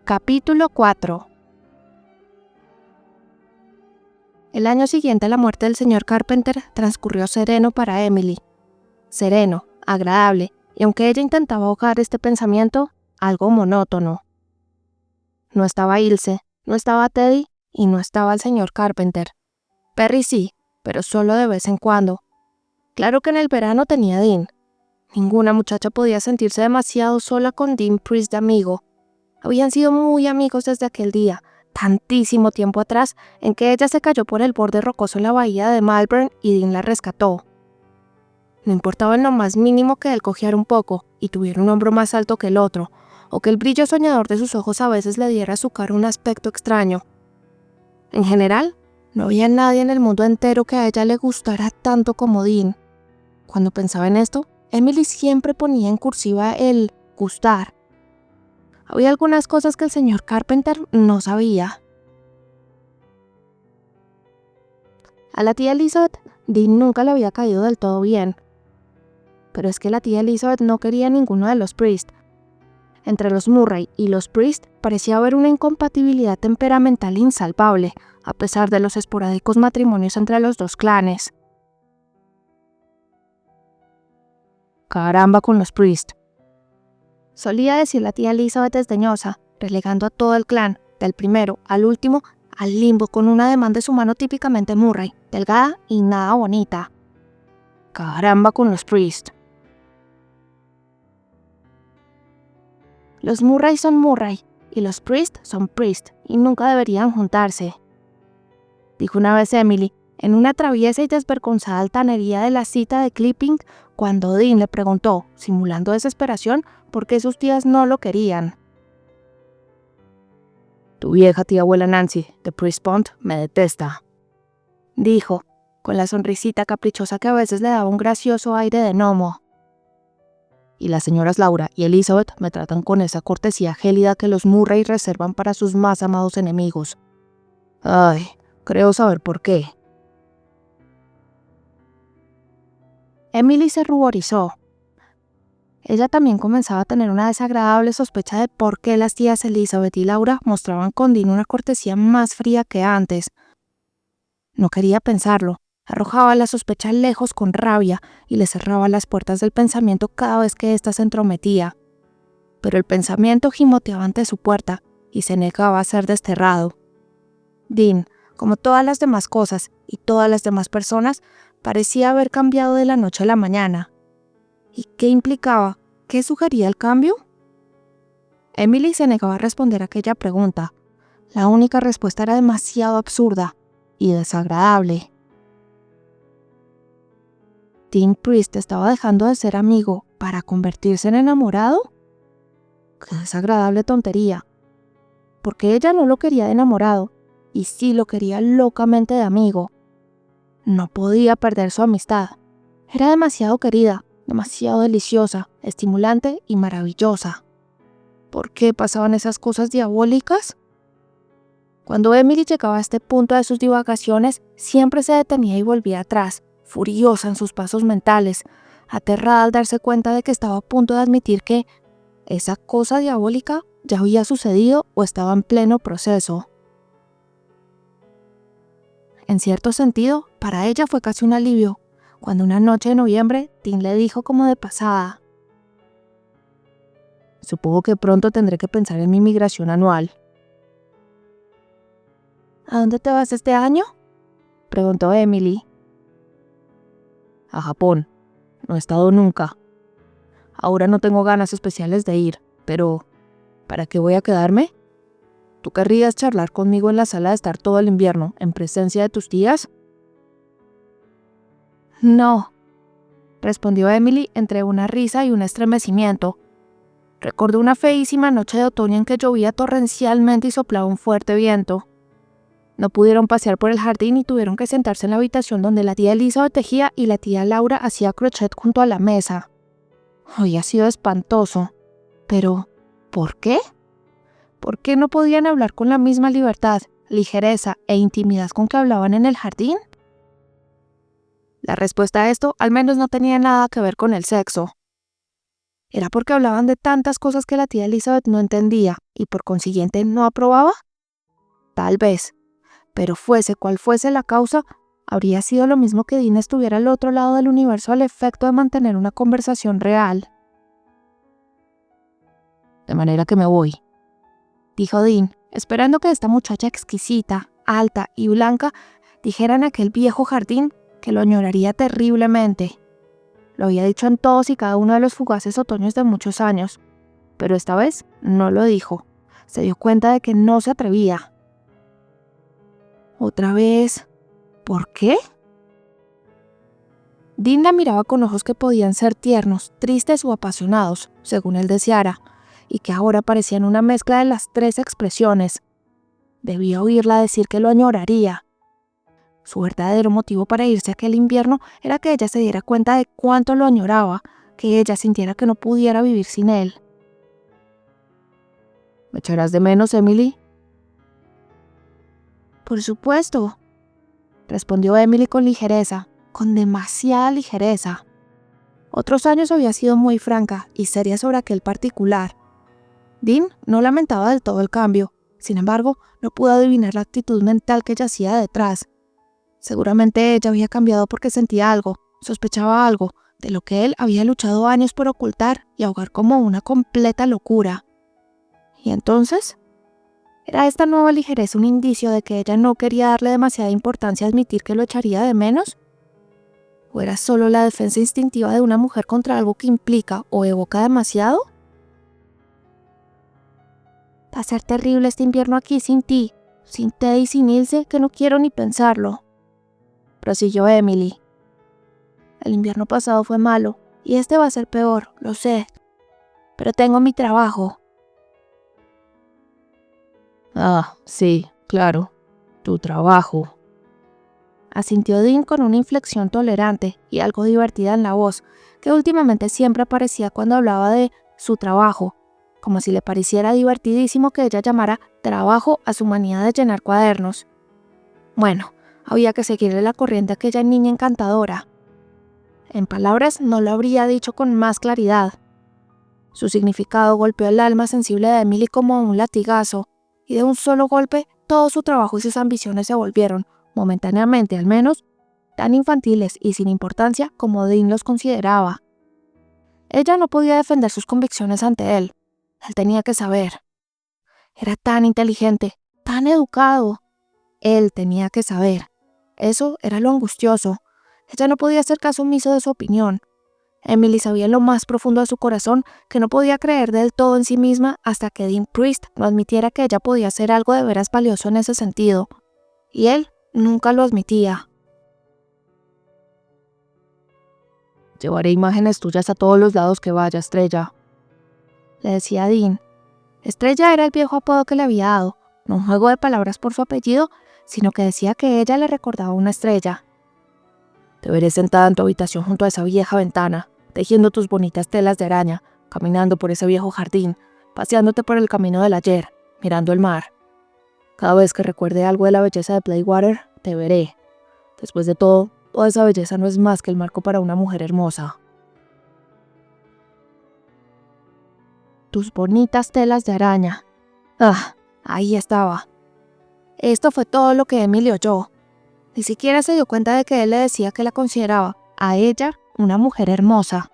Capítulo 4. El año siguiente a la muerte del señor Carpenter transcurrió sereno para Emily. Sereno, agradable, y aunque ella intentaba ahogar este pensamiento, algo monótono. No estaba Ilse, no estaba Teddy y no estaba el señor Carpenter. Perry sí, pero solo de vez en cuando. Claro que en el verano tenía Dean. Ninguna muchacha podía sentirse demasiado sola con Dean Priest de amigo. Habían sido muy amigos desde aquel día, tantísimo tiempo atrás, en que ella se cayó por el borde rocoso en la bahía de Malvern y Dean la rescató. No importaba en lo más mínimo que él cojeara un poco y tuviera un hombro más alto que el otro, o que el brillo soñador de sus ojos a veces le diera a su cara un aspecto extraño. En general, no había nadie en el mundo entero que a ella le gustara tanto como Dean. Cuando pensaba en esto, Emily siempre ponía en cursiva el gustar. Había algunas cosas que el señor Carpenter no sabía. A la tía Elizabeth, Dean nunca le había caído del todo bien. Pero es que la tía Elizabeth no quería a ninguno de los Priest. Entre los Murray y los Priest parecía haber una incompatibilidad temperamental insalvable, a pesar de los esporádicos matrimonios entre los dos clanes. Caramba con los Priest, solía decir la tía Elizabeth desdeñosa, relegando a todo el clan, del primero al último, al limbo con un ademán de su mano típicamente Murray, delgada y nada bonita. Caramba con los Priest. Los Murray son Murray, y los Priest son Priest, y nunca deberían juntarse, dijo una vez Emily, en una traviesa y desvergonzada altanería de la cita de Clipping, cuando Dean le preguntó, simulando desesperación, por qué sus tías no lo querían. Tu vieja tía abuela Nancy, de Priest Pond, me detesta, dijo, con la sonrisita caprichosa que a veces le daba un gracioso aire de gnomo. Y las señoras Laura y Elizabeth me tratan con esa cortesía gélida que los Murray reservan para sus más amados enemigos. Ay, creo saber por qué. Emily se ruborizó. Ella también comenzaba a tener una desagradable sospecha de por qué las tías Elizabeth y Laura mostraban con Dean una cortesía más fría que antes. No quería pensarlo, arrojaba la sospecha lejos con rabia y le cerraba las puertas del pensamiento cada vez que ésta se entrometía. Pero el pensamiento gimoteaba ante su puerta y se negaba a ser desterrado. Dean, como todas las demás cosas y todas las demás personas, parecía haber cambiado de la noche a la mañana. ¿Y qué implicaba? ¿Qué sugería el cambio? Emily se negaba a responder aquella pregunta. La única respuesta era demasiado absurda y desagradable. ¿Dean Priest estaba dejando de ser amigo para convertirse en enamorado? ¡Qué desagradable tontería! Porque ella no lo quería de enamorado, y sí lo quería locamente de amigo. No podía perder su amistad. Era demasiado querida, demasiado deliciosa, estimulante y maravillosa. ¿Por qué pasaban esas cosas diabólicas? Cuando Emily llegaba a este punto de sus divagaciones, siempre se detenía y volvía atrás, furiosa en sus pasos mentales, aterrada al darse cuenta de que estaba a punto de admitir que esa cosa diabólica ya había sucedido o estaba en pleno proceso. En cierto sentido, para ella fue casi un alivio, cuando una noche de noviembre, Dean le dijo como de pasada: supongo que pronto tendré que pensar en mi migración anual. ¿A dónde te vas este año?, preguntó Emily. A Japón. No he estado nunca. Ahora no tengo ganas especiales de ir, pero ¿para qué voy a quedarme? ¿Tú querrías charlar conmigo en la sala de estar todo el invierno, en presencia de tus tías? No, respondió Emily entre una risa y un estremecimiento. Recordó una feísima noche de otoño en que llovía torrencialmente y soplaba un fuerte viento. No pudieron pasear por el jardín y tuvieron que sentarse en la habitación donde la tía Elizabeth tejía y la tía Laura hacía crochet junto a la mesa. Había sido espantoso. Pero, ¿por qué? ¿Por qué no podían hablar con la misma libertad, ligereza e intimidad con que hablaban en el jardín? La respuesta a esto al menos no tenía nada que ver con el sexo. ¿Era porque hablaban de tantas cosas que la tía Elizabeth no entendía y por consiguiente no aprobaba? Tal vez, pero fuese cual fuese la causa, habría sido lo mismo que Dean estuviera al otro lado del universo al efecto de mantener una conversación real. De manera que me voy, dijo Dean, esperando que esta muchacha exquisita, alta y blanca dijera en aquel viejo jardín que lo añoraría terriblemente. Lo había dicho en todos y cada uno de los fugaces otoños de muchos años, pero esta vez no lo dijo. Se dio cuenta de que no se atrevía. Otra vez, ¿por qué? Dean la miraba con ojos que podían ser tiernos, tristes o apasionados, según él deseara, y que ahora parecían una mezcla de las tres expresiones. Debía oírla decir que lo añoraría. Su verdadero motivo para irse aquel invierno era que ella se diera cuenta de cuánto lo añoraba, que ella sintiera que no pudiera vivir sin él. ¿Me echarás de menos, Emily? Por supuesto, respondió Emily con ligereza, con demasiada ligereza. Otros años había sido muy franca y seria sobre aquel particular. Dean no lamentaba del todo el cambio, sin embargo, no pudo adivinar la actitud mental que yacía detrás. Seguramente ella había cambiado porque sentía algo, sospechaba algo, de lo que él había luchado años por ocultar y ahogar como una completa locura. ¿Y entonces? ¿Era esta nueva ligereza un indicio de que ella no quería darle demasiada importancia a admitir que lo echaría de menos? ¿O era solo la defensa instintiva de una mujer contra algo que implica o evoca demasiado? Va a ser terrible este invierno aquí sin ti, sin Ted y sin Ilse, que no quiero ni pensarlo, prosiguió Emily. El invierno pasado fue malo, y este va a ser peor, lo sé. Pero tengo mi trabajo. Ah, sí, claro, tu trabajo, asintió Dean con una inflexión tolerante y algo divertida en la voz, que últimamente siempre aparecía cuando hablaba de su trabajo, como si le pareciera divertidísimo que ella llamara trabajo a su manía de llenar cuadernos. Bueno, había que seguirle la corriente a aquella niña encantadora. En palabras no lo habría dicho con más claridad. Su significado golpeó el alma sensible de Emily como un latigazo, y de un solo golpe todo su trabajo y sus ambiciones se volvieron, momentáneamente al menos, tan infantiles y sin importancia como Dean los consideraba. Ella no podía defender sus convicciones ante él. Él tenía que saber. Era tan inteligente, tan educado. Él tenía que saber. Eso era lo angustioso. Ella no podía hacer caso omiso de su opinión. Emily sabía en lo más profundo de su corazón que no podía creer del todo en sí misma hasta que Dean Priest no admitiera que ella podía hacer algo de veras valioso en ese sentido. Y él nunca lo admitía. Llevaré imágenes tuyas a todos los lados que vaya, Estrella, le decía Dean. Estrella era el viejo apodo que le había dado, no un juego de palabras por su apellido, sino que decía que ella le recordaba una estrella. Te veré sentada en tu habitación junto a esa vieja ventana, tejiendo tus bonitas telas de araña, caminando por ese viejo jardín, paseándote por el camino del ayer, mirando el mar. Cada vez que recuerde algo de la belleza de Playwater, te veré. Después de todo, toda esa belleza no es más que el marco para una mujer hermosa. Tus bonitas telas de araña. Ah, ahí estaba. Esto fue todo lo que Emily oyó. Ni siquiera se dio cuenta de que él le decía que la consideraba, a ella, una mujer hermosa.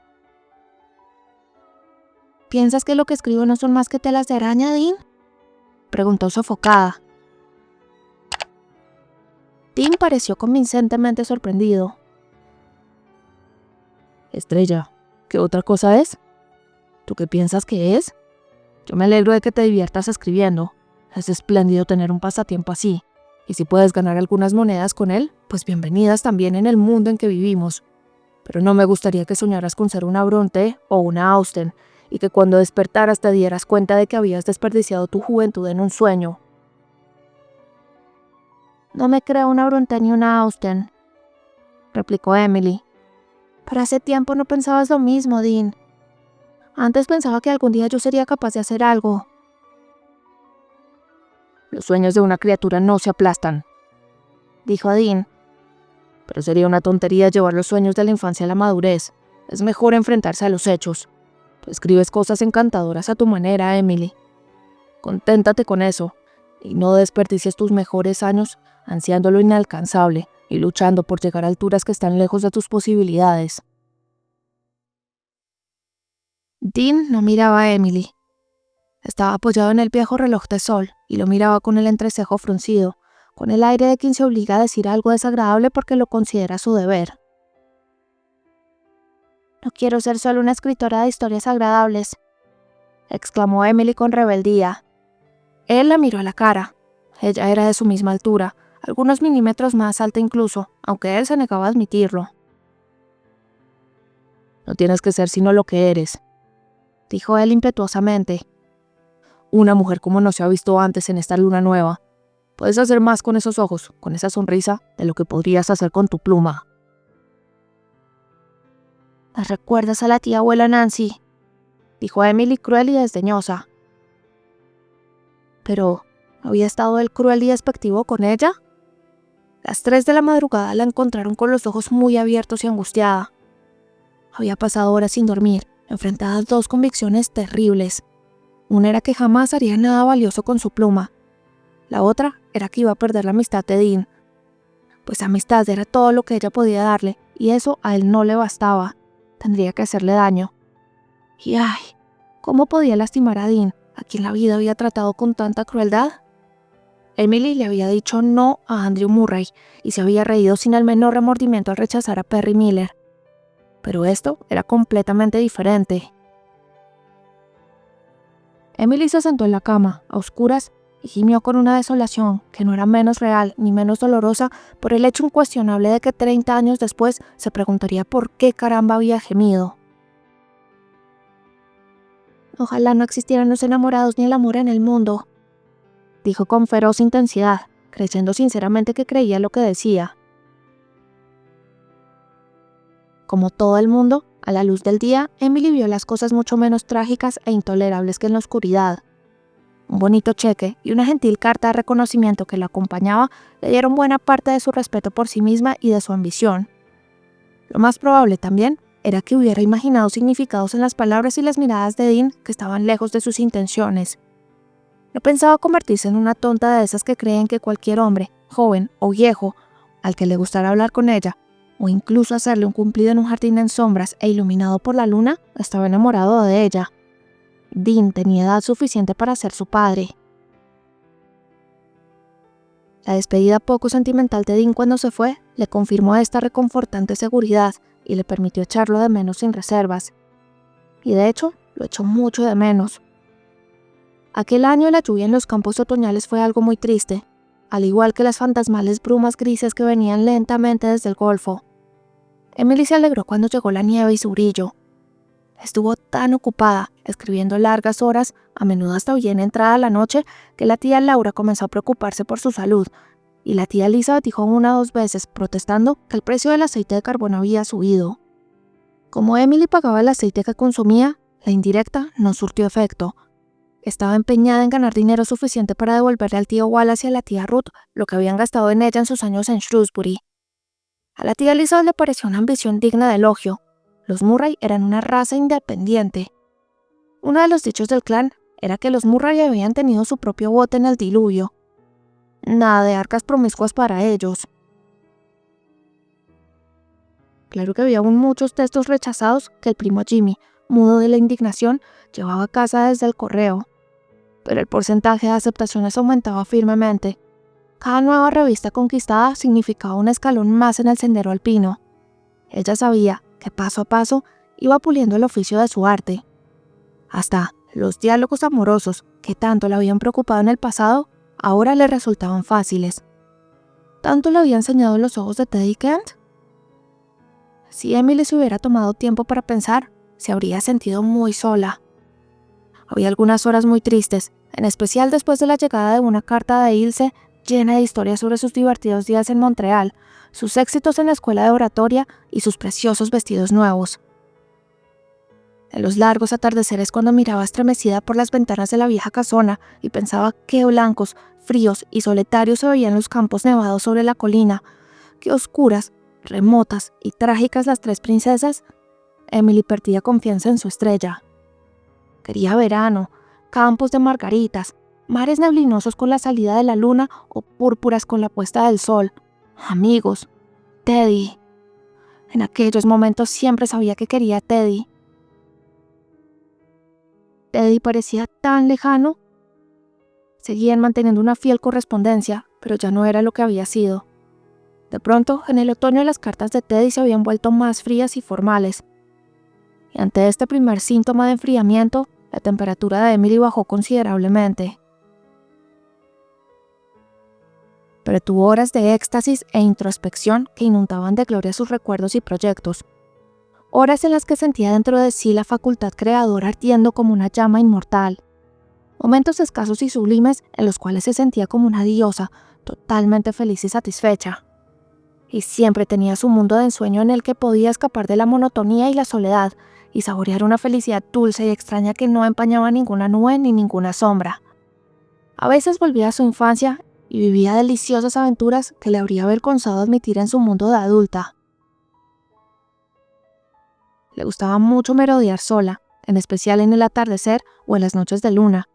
¿Piensas que lo que escribo no son más que telas de araña, Dean? Preguntó sofocada. Dean pareció convincentemente sorprendido. Estrella, ¿qué otra cosa es? ¿Tú qué piensas que es? Yo me alegro de que te diviertas escribiendo. Es espléndido tener un pasatiempo así. Y si puedes ganar algunas monedas con él, pues bienvenidas también en el mundo en que vivimos. Pero no me gustaría que soñaras con ser una Bronte o una Austen, y que cuando despertaras te dieras cuenta de que habías desperdiciado tu juventud en un sueño. No me creo una Bronte ni una Austen, replicó Emily. Pero hace tiempo no pensabas lo mismo, Dean. Antes pensaba que algún día yo sería capaz de hacer algo. Los sueños de una criatura no se aplastan, dijo Dean. Pero sería una tontería llevar los sueños de la infancia a la madurez. Es mejor enfrentarse a los hechos. Tú escribes cosas encantadoras a tu manera, Emily. Conténtate con eso y no desperdicies tus mejores años ansiando lo inalcanzable y luchando por llegar a alturas que están lejos de tus posibilidades. Dean no miraba a Emily. Estaba apoyado en el viejo reloj de sol y lo miraba con el entrecejo fruncido, con el aire de quien se obliga a decir algo desagradable porque lo considera su deber. «No quiero ser solo una escritora de historias agradables», exclamó Emily con rebeldía. Él la miró a la cara. Ella era de su misma altura, algunos milímetros más alta incluso, aunque él se negaba a admitirlo. «No tienes que ser sino lo que eres», dijo él impetuosamente. «Una mujer como no se ha visto antes en esta luna nueva. Puedes hacer más con esos ojos, con esa sonrisa, de lo que podrías hacer con tu pluma». «¿Me recuerdas a la tía abuela Nancy?», dijo Emily cruel y desdeñosa. Pero, ¿había estado él cruel y despectivo con ella? Las 3 de la madrugada la encontraron con los ojos muy abiertos y angustiada. Había pasado horas sin dormir, enfrentada a 2 convicciones terribles. Una era que jamás haría nada valioso con su pluma. La otra era que iba a perder la amistad de Dean. Pues amistad era todo lo que ella podía darle, y eso a él no le bastaba. Tendría que hacerle daño. Y ¡ay! ¿Cómo podía lastimar a Dean, a quien la vida había tratado con tanta crueldad? Emily le había dicho no a Andrew Murray y se había reído sin el menor remordimiento al rechazar a Perry Miller. Pero esto era completamente diferente. Emily se sentó en la cama, a oscuras, y gimió con una desolación que no era menos real ni menos dolorosa por el hecho incuestionable de que 30 años después se preguntaría por qué caramba había gemido. «Ojalá no existieran los enamorados ni el amor en el mundo», dijo con feroz intensidad, creyendo sinceramente que creía lo que decía. Como todo el mundo, a la luz del día, Emily vio las cosas mucho menos trágicas e intolerables que en la oscuridad. Un bonito cheque y una gentil carta de reconocimiento que la acompañaba le dieron buena parte de su respeto por sí misma y de su ambición. Lo más probable también era que hubiera imaginado significados en las palabras y las miradas de Dean que estaban lejos de sus intenciones. No pensaba convertirse en una tonta de esas que creen que cualquier hombre, joven o viejo, al que le gustara hablar con ella, o incluso hacerle un cumplido en un jardín en sombras e iluminado por la luna, estaba enamorado de ella. Dean tenía edad suficiente para ser su padre. La despedida poco sentimental de Dean cuando se fue le confirmó esta reconfortante seguridad y le permitió echarlo de menos sin reservas. Y de hecho, lo echó mucho de menos. Aquel año la lluvia en los campos otoñales fue algo muy triste, al igual que las fantasmales brumas grises que venían lentamente desde el golfo. Emily se alegró cuando llegó la nieve y su brillo. Estuvo tan ocupada, escribiendo largas horas, a menudo hasta bien entrada la noche, que la tía Laura comenzó a preocuparse por su salud, y la tía Elizabeth dijo 1 o 2 veces, protestando, que el precio del aceite de carbón había subido. Como Emily pagaba el aceite que consumía, la indirecta no surtió efecto. Estaba empeñada en ganar dinero suficiente para devolverle al tío Wallace y a la tía Ruth lo que habían gastado en ella en sus años en Shrewsbury. A la tía Elizabeth le pareció una ambición digna de elogio. Los Murray eran una raza independiente. Uno de los dichos del clan era que los Murray habían tenido su propio bote en el diluvio. Nada de arcas promiscuas para ellos. Claro que había aún muchos textos rechazados que el primo Jimmy, mudo de la indignación, llevaba a casa desde el correo. Pero el porcentaje de aceptaciones aumentaba firmemente. Cada nueva revista conquistada significaba un escalón más en el sendero alpino. Ella sabía que paso a paso iba puliendo el oficio de su arte. Hasta los diálogos amorosos que tanto le habían preocupado en el pasado, ahora le resultaban fáciles. ¿Tanto le había enseñado los ojos de Teddy Kent? Si Emily se hubiera tomado tiempo para pensar, se habría sentido muy sola. Había algunas horas muy tristes, en especial después de la llegada de una carta de Ilse llena de historias sobre sus divertidos días en Montreal, sus éxitos en la escuela de oratoria y sus preciosos vestidos nuevos. En los largos atardeceres cuando miraba estremecida por las ventanas de la vieja casona y pensaba qué blancos, fríos y solitarios se veían los campos nevados sobre la colina, qué oscuras, remotas y trágicas las 3 princesas, Emily perdía confianza en su estrella. Quería verano, campos de margaritas, mares neblinosos con la salida de la luna o púrpuras con la puesta del sol. Amigos, Teddy. En aquellos momentos siempre sabía que quería a Teddy. Teddy parecía tan lejano. Seguían manteniendo una fiel correspondencia, pero ya no era lo que había sido. De pronto, en el otoño las cartas de Teddy se habían vuelto más frías y formales. Y ante este primer síntoma de enfriamiento, la temperatura de Emily bajó considerablemente. Pero tuvo horas de éxtasis e introspección que inundaban de gloria sus recuerdos y proyectos. Horas en las que sentía dentro de sí la facultad creadora ardiendo como una llama inmortal. Momentos escasos y sublimes en los cuales se sentía como una diosa, totalmente feliz y satisfecha. Y siempre tenía su mundo de ensueño en el que podía escapar de la monotonía y la soledad y saborear una felicidad dulce y extraña que no empañaba ninguna nube ni ninguna sombra. A veces volvía a su infancia y vivía deliciosas aventuras que le habría avergonzado admitir en su mundo de adulta. Le gustaba mucho merodear sola, en especial en el atardecer o en las noches de luna,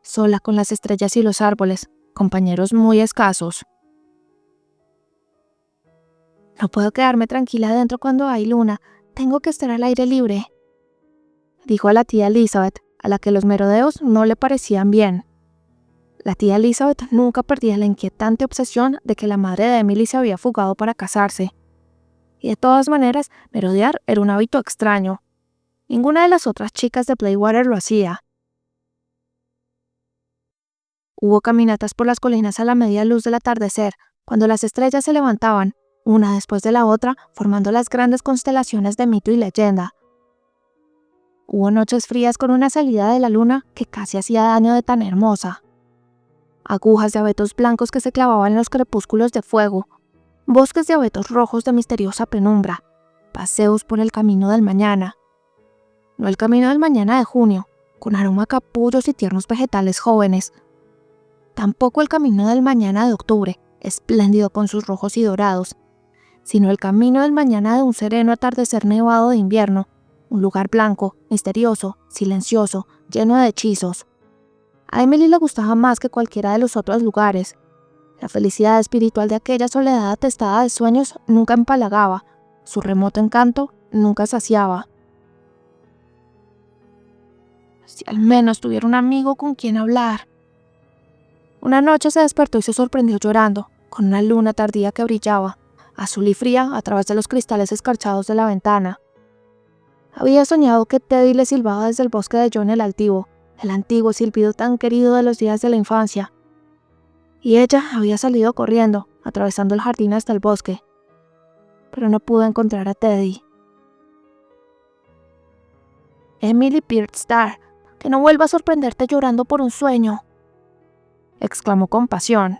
sola con las estrellas y los árboles, compañeros muy escasos. No puedo quedarme tranquila adentro cuando hay luna, tengo que estar al aire libre, dijo a la tía Elizabeth, a la que los merodeos no le parecían bien. La tía Elizabeth nunca perdía la inquietante obsesión de que la madre de Emily se había fugado para casarse. Y de todas maneras, merodear era un hábito extraño. Ninguna de las otras chicas de Playwater lo hacía. Hubo caminatas por las colinas a la media luz del atardecer, cuando las estrellas se levantaban, una después de la otra, formando las grandes constelaciones de mito y leyenda. Hubo noches frías con una salida de la luna que casi hacía daño de tan hermosa. Agujas de abetos blancos que se clavaban en los crepúsculos de fuego, bosques de abetos rojos de misteriosa penumbra, paseos por el camino del mañana. No el camino del mañana de junio, con aroma a capullos y tiernos vegetales jóvenes. Tampoco el camino del mañana de octubre, espléndido con sus rojos y dorados, sino el camino del mañana de un sereno atardecer nevado de invierno, un lugar blanco, misterioso, silencioso, lleno de hechizos. A Emily le gustaba más que cualquiera de los otros lugares. La felicidad espiritual de aquella soledad atestada de sueños nunca empalagaba, su remoto encanto nunca saciaba. Si al menos tuviera un amigo con quien hablar. Una noche se despertó y se sorprendió llorando, con una luna tardía que brillaba, azul y fría a través de los cristales escarchados de la ventana. Había soñado que Teddy le silbaba desde el bosque de John el Altivo, el antiguo silbido tan querido de los días de la infancia. Y ella había salido corriendo, atravesando el jardín hasta el bosque. Pero no pudo encontrar a Teddy. Emily Bierstadt, que no vuelva a sorprenderte llorando por un sueño, exclamó con pasión.